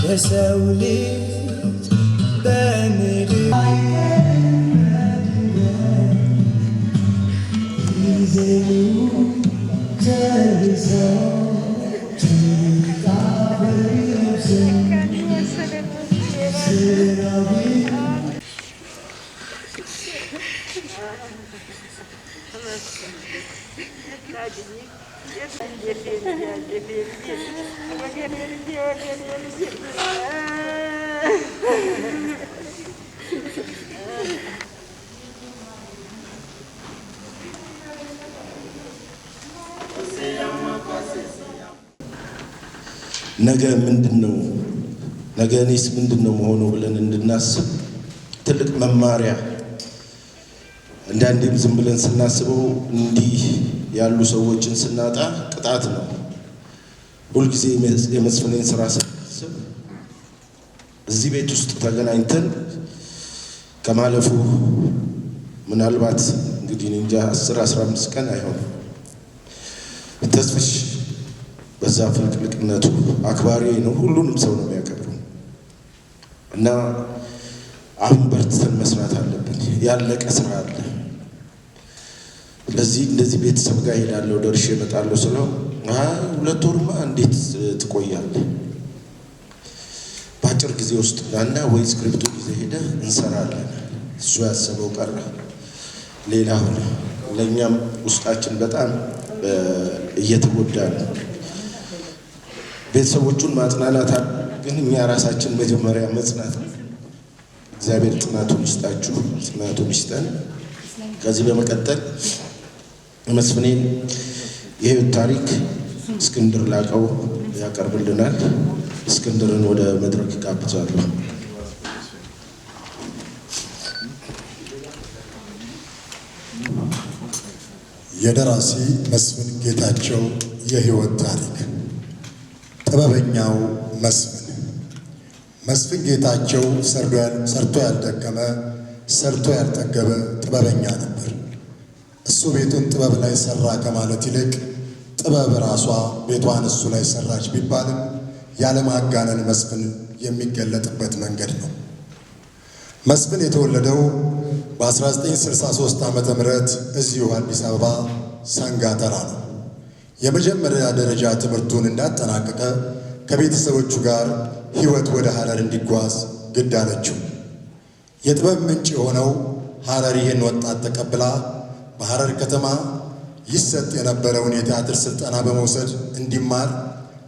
የሰው ልጅ በምድር ጊዜው ተርሶ ነገ ምንድነው ነገ እኔስ ምንድነው መሆኑ ብለን እንድናስብ ትልቅ መማሪያ አንዳንዴም ዝም ብለን ስናስበው እንዲህ ያሉ ሰዎችን ስናጣ ቅጣት ነው። ሁልጊዜ የመስፍኔን ስራ ስናስብ እዚህ ቤት ውስጥ ተገናኝተን ከማለፉ ምናልባት እንግዲህ እንጃ 10-15 ቀን አይሆንም ተስፍሽ በዛ ፍልቅልቅነቱ አክባሪ ነው። ሁሉንም ሰው ነው የሚያከብረው እና አሁን በርትተን መስራት አለብን። ያለቀ ስራ አለ። ለዚህ እንደዚህ ቤተሰብ ጋር ሄዳለሁ ደርሼ እመጣለሁ ስለው 2 ወርማ እንዴት ትቆያለህ? በአጭር ጊዜ ውስጥ ናና ወይ ስክሪፕቱ ጊዜ ሄደ እንሰራለን። እሱ ያሰበው ቀረ፣ ሌላ ሆነ። ለእኛም ውስጣችን በጣም እየተጎዳ ነው። ቤተሰቦቹን ማጽናናት ግን እኛ ራሳችን መጀመሪያ መጽናት። እግዚአብሔር ጽናቱን ይስጣችሁ፣ ጽናቱን ይስጠን። ከዚህ በመቀጠል መስፍኔን የህይወት ታሪክ እስክንድር ላቀው ያቀርብልናል። እስክንድርን ወደ መድረክ ጋብዛለሁ። የደራሲ መስፍን ጌታቸው የህይወት ታሪክ። ጥበበኛው መስፍን ጌታቸው ሰርቶ ያልደከመ ሰርቶ ያልጠገበ ጥበበኛ ነበር። እሱ ቤቱን ጥበብ ላይ ሰራ ከማለት ይልቅ ጥበብ ራሷ ቤቷን እሱ ላይ ሰራች ቢባልም ያለማጋነን መስፍን የሚገለጥበት መንገድ ነው። መስፍን የተወለደው በ1963 ዓመተ ምህረት እዚሁ አዲስ አበባ ሰንጋተራ ነው። የመጀመሪያ ደረጃ ትምህርቱን እንዳጠናቀቀ ከቤተሰቦቹ ጋር ህይወት ወደ ሐረር እንዲጓዝ ግድ አለችው። የጥበብ ምንጭ የሆነው ሐረር ይህን ወጣት ተቀብላ በሐረር ከተማ ይሰጥ የነበረውን የቲያትር ስልጠና በመውሰድ እንዲማር፣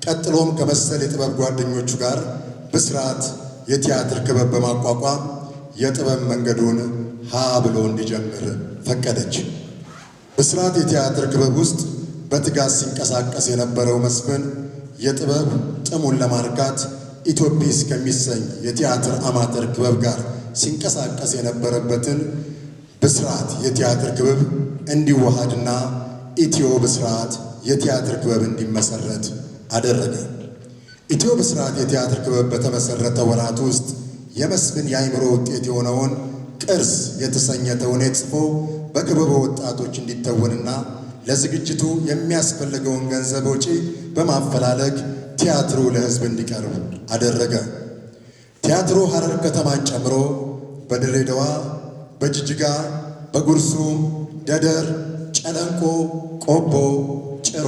ቀጥሎም ከመሰል የጥበብ ጓደኞቹ ጋር ብስራት የቲያትር ክበብ በማቋቋም የጥበብ መንገዱን ሀ ብሎ እንዲጀምር ፈቀደች። ብስራት የቲያትር ክበብ ውስጥ በትጋት ሲንቀሳቀስ የነበረው መስፍን የጥበብ ጥሙን ለማርካት ኢትዮጲስ ከሚሰኝ የቲያትር አማተር ክበብ ጋር ሲንቀሳቀስ የነበረበትን ብስራት የቲያትር ክበብ እንዲዋሃድና ኢትዮ ብስራት የቲያትር ክበብ እንዲመሰረት አደረገ። ኢትዮ ብስራት የቲያትር ክበብ በተመሰረተ ወራት ውስጥ የመስፍን የአእምሮ ውጤት የሆነውን ቅርስ የተሰኘ ተውኔት ጽፎ በክበቡ ወጣቶች እንዲተወንና ለዝግጅቱ የሚያስፈልገውን ገንዘብ ወጪ በማፈላለግ ቲያትሩ ለሕዝብ እንዲቀርብ አደረገ። ቲያትሩ ሐረር ከተማን ጨምሮ በድሬዳዋ፣ በጅጅጋ፣ በጉርሱም፣ ደደር፣ ጨለንቆ፣ ቆቦ፣ ጭሮ፣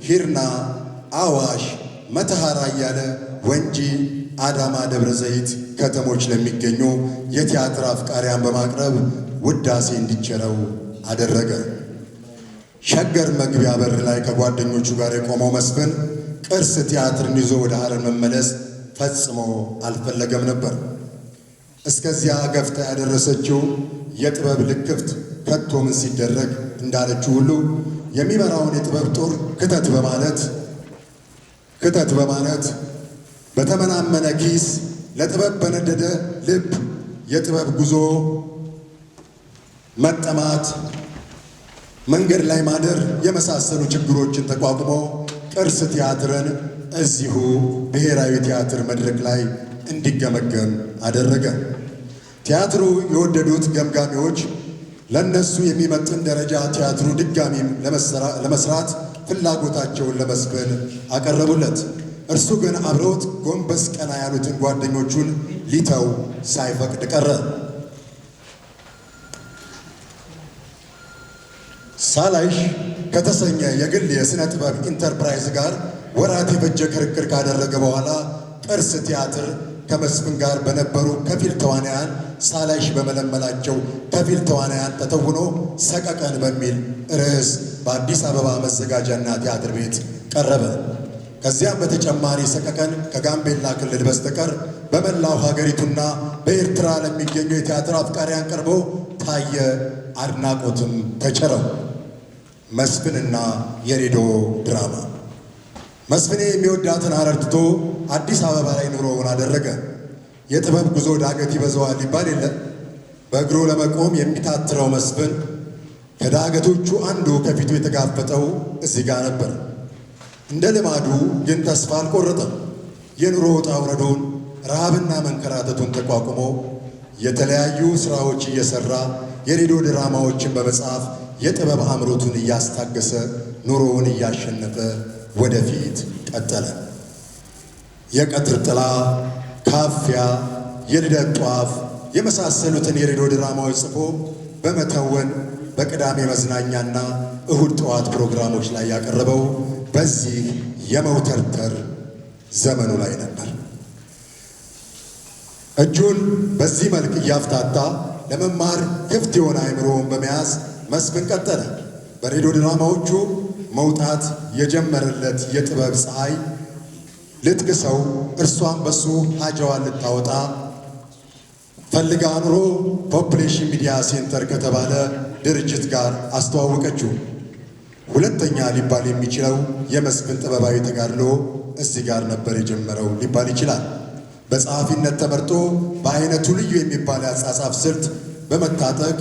ሂርና፣ አዋሽ፣ መተሐራ እያለ ወንጂ፣ አዳማ፣ ደብረ ዘይት ከተሞች ለሚገኙ የቲያትር አፍቃሪያን በማቅረብ ውዳሴ እንዲቸረው አደረገ። ሸገር መግቢያ በር ላይ ከጓደኞቹ ጋር የቆመው መስፍን ቅርስ ቲያትርን ይዞ ወደ ሐረር መመለስ ፈጽሞ አልፈለገም ነበር። እስከዚያ ገፍታ ያደረሰችው የጥበብ ልክፍት ከቶ ምን ሲደረግ እንዳለችው ሁሉ የሚመራውን የጥበብ ጦር ክተት በማለት በተመናመነ ኪስ ለጥበብ በነደደ ልብ የጥበብ ጉዞ መጠማት፣ መንገድ ላይ ማደር የመሳሰሉ ችግሮችን ተቋቁሞ ቅርስ ቲያትርን እዚሁ ብሔራዊ ቲያትር መድረክ ላይ እንዲገመገም አደረገ። ቲያትሩ የወደዱት ገምጋሚዎች ለነሱ የሚመጥን ደረጃ ቲያትሩ ድጋሚም ለመስራት ፍላጎታቸውን ለመስፍን አቀረቡለት። እርሱ ግን አብረውት ጎንበስ ቀና ያሉትን ጓደኞቹን ሊተው ሳይፈቅድ ቀረ። ሳላይሽ ከተሰኘ የግል የሥነ ጥበብ ኢንተርፕራይዝ ጋር ወራት የፈጀ ክርክር ካደረገ በኋላ ቅርስ ቲያትር ከመስፍን ጋር በነበሩ ከፊል ተዋናያን ሳላይሽ በመለመላቸው ከፊል ተዋናያን ተተውኖ ሰቀቀን በሚል ርዕስ በአዲስ አበባ መዘጋጃና ቲያትር ቤት ቀረበ። ከዚያም በተጨማሪ ሰቀቀን ከጋምቤላ ክልል በስተቀር በመላው ሀገሪቱና በኤርትራ ለሚገኙ የቲያትር አፍቃሪያን ቀርቦ ታየ፣ አድናቆትም ተቸረው። መስፍንና የሬዲዮ ድራማ። መስፍኔ የሚወዳትን ሐረር ትቶ አዲስ አበባ ላይ ኑሮውን አደረገ። የጥበብ ጉዞ ዳገት ይበዛዋል ይባል የለ። በእግሩ ለመቆም የሚታትረው መስፍን ከዳገቶቹ አንዱ ከፊቱ የተጋፈጠው እዚህ ጋር ነበር። እንደ ልማዱ ግን ተስፋ አልቆረጠም። የኑሮ ውጣ ውረዱን፣ ረሃብና መንከራተቱን ተቋቁሞ የተለያዩ ሥራዎች እየሠራ የሬዲዮ ድራማዎችን በመጻፍ የጥበብ አምሮቱን እያስታገሰ ኑሮውን እያሸነፈ ወደፊት ቀጠለ። የቀትር ጥላ፣ ካፊያ፣ የልደት ጧፍ የመሳሰሉትን የሬዲዮ ድራማዎች ጽፎ በመተወን በቅዳሜ መዝናኛና እሁድ ጠዋት ፕሮግራሞች ላይ ያቀረበው በዚህ የመውተርተር ዘመኑ ላይ ነበር። እጁን በዚህ መልክ እያፍታታ ለመማር ክፍት የሆነ አእምሮውን በመያዝ መስፍን ቀጠለ። በሬዲዮ ድራማዎቹ መውጣት የጀመረለት የጥበብ ፀሐይ ልትግሰው፣ እርሷን በሱ ሀጃዋን ልታወጣ ፈልጋ ኑሮ ፖፑሌሽን ሚዲያ ሴንተር ከተባለ ድርጅት ጋር አስተዋወቀችው። ሁለተኛ ሊባል የሚችለው የመስፍን ጥበባዊ ተጋድሎ እዚህ ጋር ነበር የጀመረው ሊባል ይችላል። በጸሐፊነት ተመርጦ በአይነቱ ልዩ የሚባል የአጻጻፍ ስልት በመታጠቅ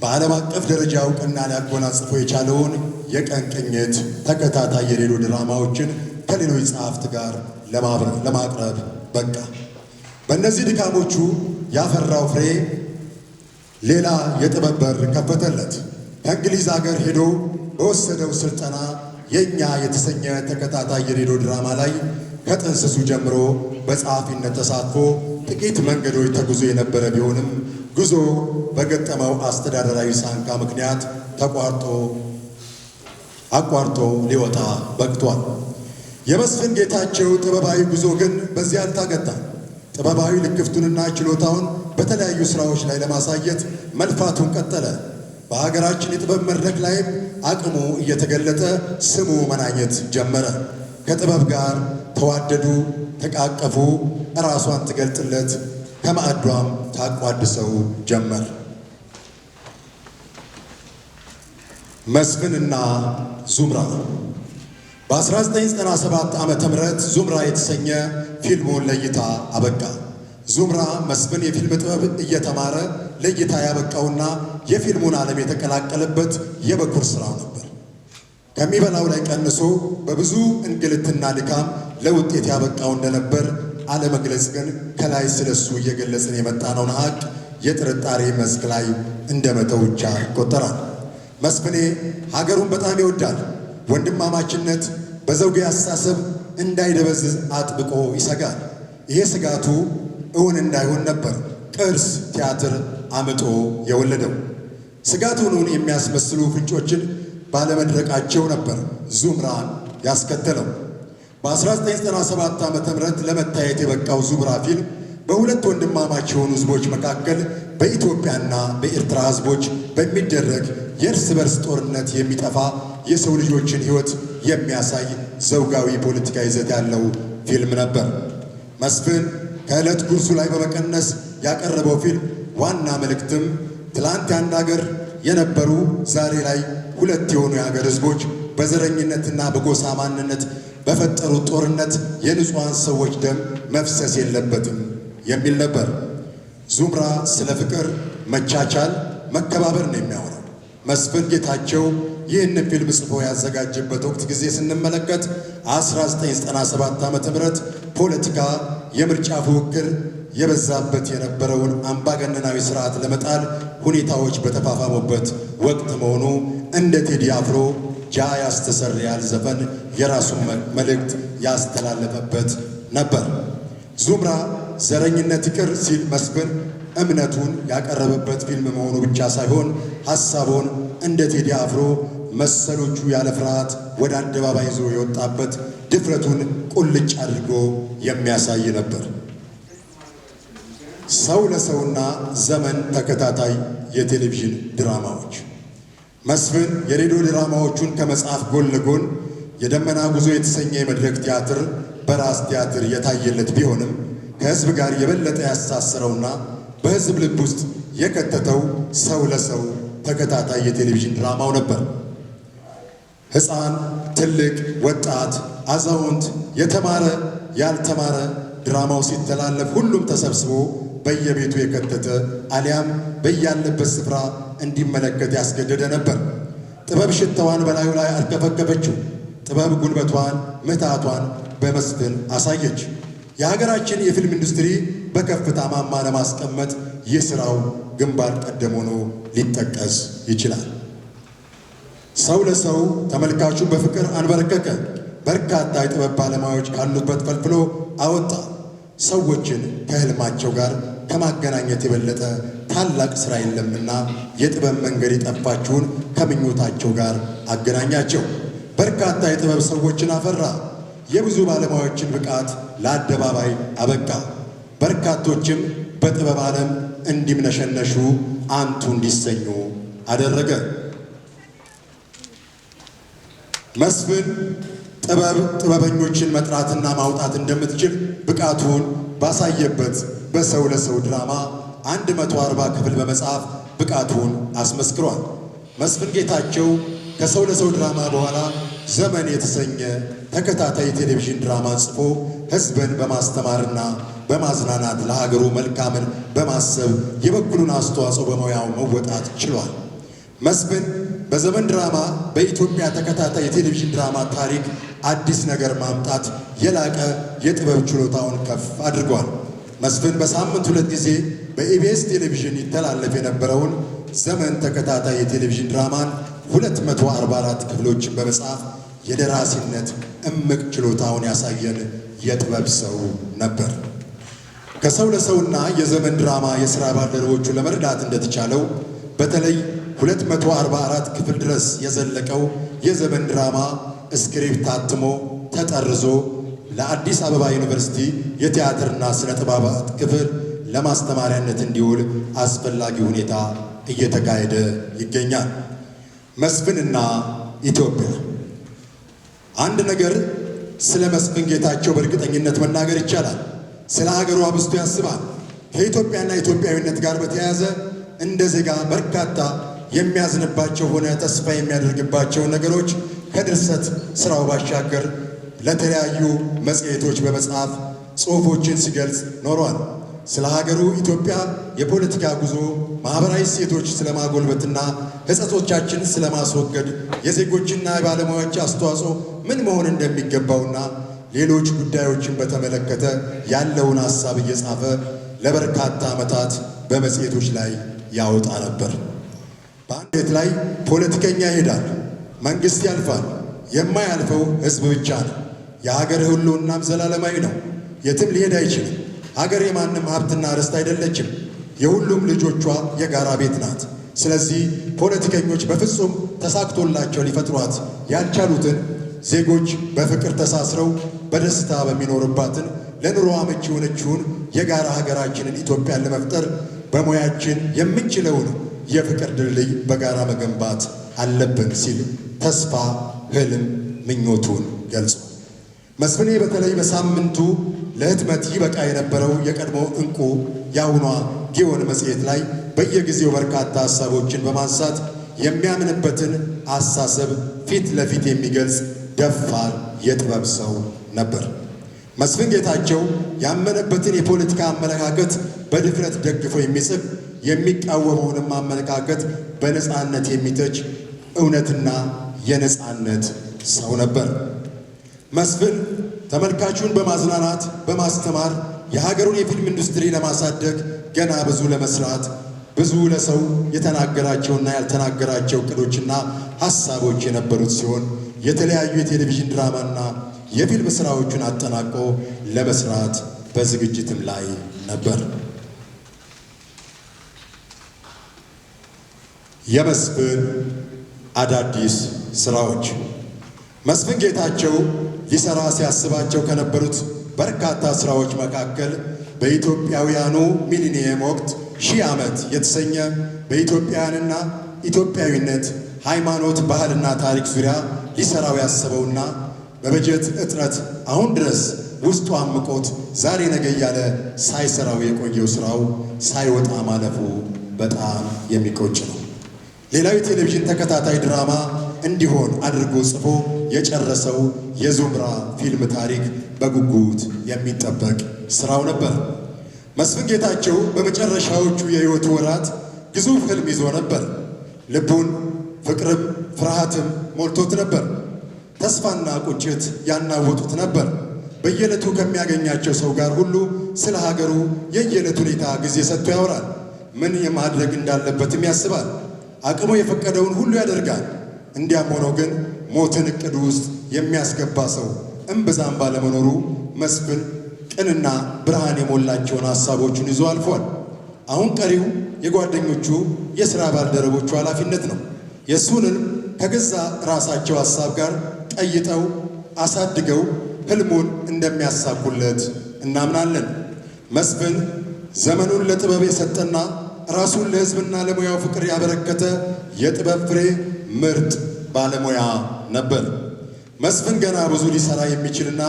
በዓለም አቀፍ ደረጃ እውቅና ሊያጎናጽፎ የቻለውን የቀን ቅኝት ተከታታይ የሬዲዮ ድራማዎችን ከሌሎች ጸሐፍት ጋር ለማቅረብ በቃ። በእነዚህ ድካሞቹ ያፈራው ፍሬ ሌላ የጥበብ በር ከፈተለት። ከእንግሊዝ አገር ሄዶ በወሰደው ስልጠና የእኛ የተሰኘ ተከታታይ የሬዲዮ ድራማ ላይ ከጥንስሱ ጀምሮ በጸሐፊነት ተሳትፎ ጥቂት መንገዶች ተጉዞ የነበረ ቢሆንም ጉዞ በገጠመው አስተዳደራዊ ሳንካ ምክንያት አቋርጦ ሊወጣ በቅቷል። የመስፍን ጌታቸው ጥበባዊ ጉዞ ግን በዚህ አልታገታም። ጥበባዊ ልክፍቱንና ችሎታውን በተለያዩ ሥራዎች ላይ ለማሳየት መልፋቱን ቀጠለ። በሀገራችን የጥበብ መድረክ ላይም አቅሙ እየተገለጠ ስሙ መናኘት ጀመረ። ከጥበብ ጋር ተዋደዱ፣ ተቃቀፉ። ራሷን ትገልጥለት፣ ከማዕዷም ታቋድሰው ጀመር። መስፍንና ዙምራ በ1997 ዓመተ ምህረት ዙምራ የተሰኘ ፊልሙን ለእይታ አበቃ። ዙምራ መስፍን የፊልም ጥበብ እየተማረ ለእይታ ያበቃውና የፊልሙን ዓለም የተቀላቀለበት የበኩር ሥራው ነበር። ከሚበላው ላይ ቀንሶ በብዙ እንግልትና ድካም ለውጤት ያበቃው እንደነበር አለመግለጽ ግን ከላይ ስለሱ እየገለጽን የመጣነውን ሀቅ የጥርጣሬ መስክ ላይ እንደመተው ብቻ ይቆጠራል። መስፍኔ ሀገሩን በጣም ይወዳል። ወንድማማችነት በዘውጌ አስተሳሰብ እንዳይደበዝዝ አጥብቆ ይሰጋል። ይሄ ስጋቱ እውን እንዳይሆን ነበር ቅርስ ቲያትር አምጦ የወለደው። ስጋቱን የሚያስመስሉ ፍንጮችን ባለመድረቃቸው ነበር ዙምራን ያስከተለው። በ1997 ዓ.ም ለመታየት የበቃው ዙምራ ፊልም በሁለት ወንድማማች የሆኑ ህዝቦች መካከል በኢትዮጵያና በኤርትራ ህዝቦች በሚደረግ የእርስ በርስ ጦርነት የሚጠፋ የሰው ልጆችን ህይወት የሚያሳይ ዘውጋዊ ፖለቲካ ይዘት ያለው ፊልም ነበር። መስፍን ከዕለት ጉርሱ ላይ በመቀነስ ያቀረበው ፊልም ዋና መልእክትም ትላንት የአንድ ሀገር የነበሩ ዛሬ ላይ ሁለት የሆኑ የሀገር ህዝቦች በዘረኝነትና በጎሳ ማንነት በፈጠሩት ጦርነት የንጹሐን ሰዎች ደም መፍሰስ የለበትም የሚል ነበር። ዙምራ ስለ ፍቅር፣ መቻቻል፣ መከባበር ነው የሚያወራው። መስፍን ጌታቸው ይህን ፊልም ጽፎ ያዘጋጀበት ወቅት ጊዜ ስንመለከት 1997 ዓ.ም ፖለቲካ፣ የምርጫ ፉክክር የበዛበት የነበረውን አምባገነናዊ ስርዓት ለመጣል ሁኔታዎች በተፋፋሙበት ወቅት መሆኑ እንደ ቴዲ አፍሮ ጃ ያስተሰርያል ዘፈን የራሱን መልእክት ያስተላለፈበት ነበር። ዙምራ ዘረኝነት ይቅር ሲል መስፍን እምነቱን ያቀረበበት ፊልም መሆኑ ብቻ ሳይሆን ሐሳቡን እንደ ቴዲ አፍሮ መሰሎቹ ያለ ፍርሃት ወደ አደባባይ ይዞ የወጣበት ድፍረቱን ቁልጭ አድርጎ የሚያሳይ ነበር። ሰው ለሰውና ዘመን ተከታታይ የቴሌቪዥን ድራማዎች። መስፍን የሬዲዮ ድራማዎቹን ከመጽሐፍ ጎን ለጎን የደመና ጉዞ የተሰኘ የመድረክ ቲያትር በራስ ቲያትር የታየለት ቢሆንም ከሕዝብ ጋር የበለጠ ያሳሰረውና በሕዝብ ልብ ውስጥ የከተተው ሰው ለሰው ተከታታይ የቴሌቪዥን ድራማው ነበር። ሕፃን፣ ትልቅ፣ ወጣት፣ አዛውንት፣ የተማረ፣ ያልተማረ ድራማው ሲተላለፍ ሁሉም ተሰብስቦ በየቤቱ የከተተ አሊያም በያለበት ስፍራ እንዲመለከት ያስገደደ ነበር። ጥበብ ሽታዋን በላዩ ላይ አልከፈከፈችው። ጥበብ ጉልበቷን፣ ምትሃቷን በመስፍን አሳየች። የሀገራችን የፊልም ኢንዱስትሪ በከፍታ ማማ ለማስቀመጥ የሥራው ግንባር ቀደም ሆኖ ሊጠቀስ ይችላል። ሰው ለሰው ተመልካቹን በፍቅር አንበረከከ። በርካታ የጥበብ ባለሙያዎች ካሉበት ፈልፍሎ አወጣ። ሰዎችን ከህልማቸው ጋር ከማገናኘት የበለጠ ታላቅ ሥራ የለምና የጥበብ መንገድ የጠፋችውን ከምኞታቸው ጋር አገናኛቸው። በርካታ የጥበብ ሰዎችን አፈራ። የብዙ ባለሙያዎችን ብቃት ለአደባባይ አበቃ። በርካቶችም በጥበብ ዓለም እንዲምነሸነሹ አንቱ እንዲሰኙ አደረገ። መስፍን ጥበብ ጥበበኞችን መጥራትና ማውጣት እንደምትችል ብቃቱን ባሳየበት በሰው ለሰው ድራማ 140 ክፍል በመጻፍ ብቃቱን አስመስክሯል። መስፍን ጌታቸው ከሰው ለሰው ድራማ በኋላ ዘመን የተሰኘ ተከታታይ ቴሌቪዥን ድራማ ጽፎ ሕዝብን በማስተማርና በማዝናናት ለሀገሩ መልካምን በማሰብ የበኩሉን አስተዋጽኦ በሙያው መወጣት ችሏል። መስፍን በዘመን ድራማ በኢትዮጵያ ተከታታይ የቴሌቪዥን ድራማ ታሪክ አዲስ ነገር ማምጣት የላቀ የጥበብ ችሎታውን ከፍ አድርጓል። መስፍን በሳምንት 2 ጊዜ በኢቢኤስ ቴሌቪዥን ይተላለፍ የነበረውን ዘመን ተከታታይ የቴሌቪዥን ድራማን 244 ክፍሎችን በመጻፍ የደራሲነት እምቅ ችሎታውን ያሳየን የጥበብ ሰው ነበር። ከሰው ለሰውና የዘመን ድራማ የሥራ ባልደረቦቹ ለመረዳት እንደተቻለው በተለይ 244 ክፍል ድረስ የዘለቀው የዘመን ድራማ ስክሪፕት ታትሞ ተጠርዞ ለአዲስ አበባ ዩኒቨርሲቲ የቲያትርና ስነ ጥበባት ክፍል ለማስተማሪያነት እንዲውል አስፈላጊ ሁኔታ እየተካሄደ ይገኛል። መስፍንና ኢትዮጵያ። አንድ ነገር ስለ መስፍን ጌታቸው በእርግጠኝነት መናገር ይቻላል። ስለ ሀገሩ አብዝቶ ያስባል። ከኢትዮጵያና ኢትዮጵያዊነት ጋር በተያያዘ እንደ ዜጋ በርካታ የሚያዝንባቸው ሆነ ተስፋ የሚያደርግባቸው ነገሮች ከድርሰት ስራው ባሻገር ለተለያዩ መጽሔቶች በመጽሐፍ ጽሑፎችን ሲገልጽ ኖሯል። ስለ ሀገሩ ኢትዮጵያ የፖለቲካ ጉዞ፣ ማኅበራዊ እሴቶች ስለማጎልበትና ሕጸጾቻችን ስለማስወገድ፣ የዜጎችና የባለሙያዎች አስተዋጽኦ ምን መሆን እንደሚገባውና ሌሎች ጉዳዮችን በተመለከተ ያለውን ሐሳብ እየጻፈ ለበርካታ ዓመታት በመጽሔቶች ላይ ያወጣ ነበር። በአንድ ቤት ላይ ፖለቲከኛ ይሄዳል፣ መንግሥት ያልፋል። የማያልፈው ሕዝብ ብቻ ነው። የሀገር ሕልውናም ዘላለማዊ ነው፣ የትም ሊሄድ አይችልም። ሀገር የማንም ሀብትና ርስት አይደለችም፣ የሁሉም ልጆቿ የጋራ ቤት ናት። ስለዚህ ፖለቲከኞች በፍጹም ተሳክቶላቸው ሊፈጥሯት ያልቻሉትን ዜጎች በፍቅር ተሳስረው በደስታ በሚኖርባትን ለኑሮ አመቺ የሆነችውን የጋራ ሀገራችንን ኢትዮጵያን ለመፍጠር በሙያችን የምንችለውን የፍቅር ድልድይ በጋራ መገንባት አለብን ሲል ተስፋ፣ ህልም፣ ምኞቱን ገልጿል። መስፍኔ በተለይ በሳምንቱ ለህትመት ይበቃ የነበረው የቀድሞ ዕንቁ የአሁኗ ጊዮን መጽሔት ላይ በየጊዜው በርካታ ሀሳቦችን በማንሳት የሚያምንበትን አሳሰብ ፊት ለፊት የሚገልጽ ደፋር የጥበብ ሰው ነበር። መስፍን ጌታቸው ያመነበትን የፖለቲካ አመለካከት በድፍረት ደግፎ የሚጽፍ የሚቃወመውንም አመለካከት በነፃነት የሚተች እውነትና የነፃነት ሰው ነበር። መስፍን ተመልካቹን በማዝናናት በማስተማር የሀገሩን የፊልም ኢንዱስትሪ ለማሳደግ ገና ብዙ ለመስራት ብዙ ለሰው የተናገራቸውና ያልተናገራቸው እቅዶችና ሐሳቦች የነበሩት ሲሆን የተለያዩ የቴሌቪዥን ድራማና የፊልም ስራዎቹን አጠናቆ ለመስራት በዝግጅትም ላይ ነበር። የመስፍን አዳዲስ ስራዎች። መስፍን ጌታቸው ሊሰራ ሲያስባቸው ከነበሩት በርካታ ስራዎች መካከል በኢትዮጵያውያኑ ሚሊኒየም ወቅት 1000 ዓመት የተሰኘ በኢትዮጵያውያንና ኢትዮጵያዊነት፣ ሃይማኖት፣ ባህልና ታሪክ ዙሪያ ሊሰራው ያሰበውና በበጀት እጥረት አሁን ድረስ ውስጡ አምቆት ዛሬ ነገ እያለ ሳይሰራው የቆየው ስራው ሳይወጣ ማለፉ በጣም የሚቆጭ ነው። ሌላው የቴሌቪዥን ተከታታይ ድራማ እንዲሆን አድርጎ ጽፎ የጨረሰው የዙምራ ፊልም ታሪክ በጉጉት የሚጠበቅ ስራው ነበር። መስፍን ጌታቸው በመጨረሻዎቹ የሕይወቱ ወራት ግዙፍ ህልም ይዞ ነበር። ልቡን ፍቅርም ፍርሃትም ሞልቶት ነበር። ተስፋና ቁጭት ያናወጡት ነበር። በየዕለቱ ከሚያገኛቸው ሰው ጋር ሁሉ ስለ ሀገሩ የየዕለት ሁኔታ ጊዜ ሰጥቶ ያወራል። ምን የማድረግ እንዳለበትም ያስባል። አቅሙ የፈቀደውን ሁሉ ያደርጋል። እንዲያም ሆኖ ግን ሞትን እቅዱ ውስጥ የሚያስገባ ሰው እምብዛም ባለመኖሩ መስፍን ቅንና ብርሃን የሞላቸውን ሐሳቦቹን ይዞ አልፏል። አሁን ቀሪው የጓደኞቹ የሥራ ባልደረቦቹ ኃላፊነት ነው። የእሱንም ከገዛ ራሳቸው ሐሳብ ጋር ቀይጠው አሳድገው ህልሙን እንደሚያሳኩለት እናምናለን። መስፍን ዘመኑን ለጥበብ የሰጠና ራሱን ለሕዝብና ለሙያው ፍቅር ያበረከተ የጥበብ ፍሬ ምርጥ ባለሙያ ነበር። መስፍን ገና ብዙ ሊሰራ የሚችልና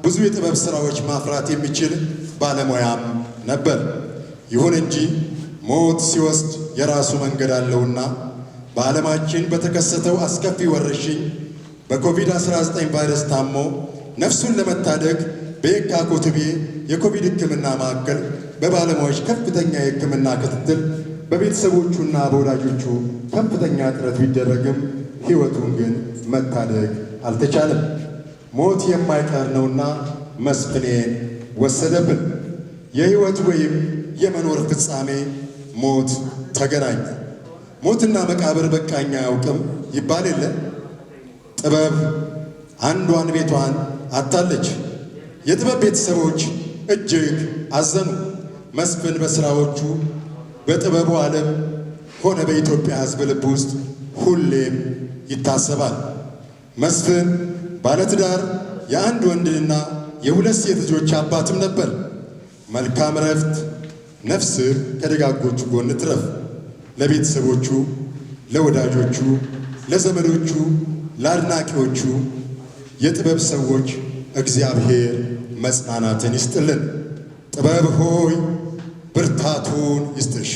ብዙ የጥበብ ስራዎች ማፍራት የሚችል ባለሙያም ነበር። ይሁን እንጂ ሞት ሲወስድ የራሱ መንገድ አለውና በዓለማችን በተከሰተው አስከፊ ወረርሽኝ በኮቪድ-19 ቫይረስ ታሞ ነፍሱን ለመታደግ በየካ ኮተቤ የኮቪድ ሕክምና ማዕከል በባለሙያዎች ከፍተኛ የሕክምና ክትትል በቤተሰቦቹና በወዳጆቹ ከፍተኛ ጥረት ቢደረግም ሕይወቱን ግን መታደግ አልተቻለም። ሞት የማይቀር ነውና መስፍኔን ወሰደብን። የሕይወት ወይም የመኖር ፍጻሜ ሞት ተገናኘ። ሞትና መቃብር በቃኝ አያውቅም ይባል የለ። ጥበብ አንዷን ቤቷን አጣለች። የጥበብ ቤተሰቦች እጅግ አዘኑ። መስፍን በሥራዎቹ በጥበቡ ዓለም ሆነ በኢትዮጵያ ሕዝብ ልብ ውስጥ ሁሌም ይታሰባል። መስፍን ባለትዳር የአንድ ወንድና የሁለት ሴት ልጆች አባትም ነበር። መልካም ረፍት፣ ነፍስህ ከደጋጎቹ ጎን ትረፍ። ለቤተሰቦቹ፣ ለወዳጆቹ፣ ለዘመዶቹ፣ ለአድናቂዎቹ የጥበብ ሰዎች እግዚአብሔር መጽናናትን ይስጥልን። ጥበብ ሆይ ብርታቱን ይስጥሽ።